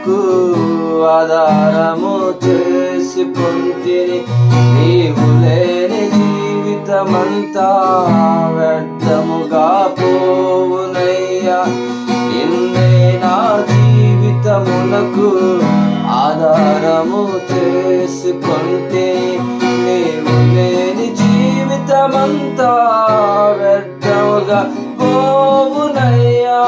జీవితమునకు ఆధారము చేసుకొంటిని. నీవు లేని జీవితమంతా వ్యర్థముగా పోవునయ్యా. నిన్నే నా జీవితమునకు ఆధారము చేసుకొంటే నీవు లేని జీవితమంతా వ్యర్థముగా పోవునయ్యా.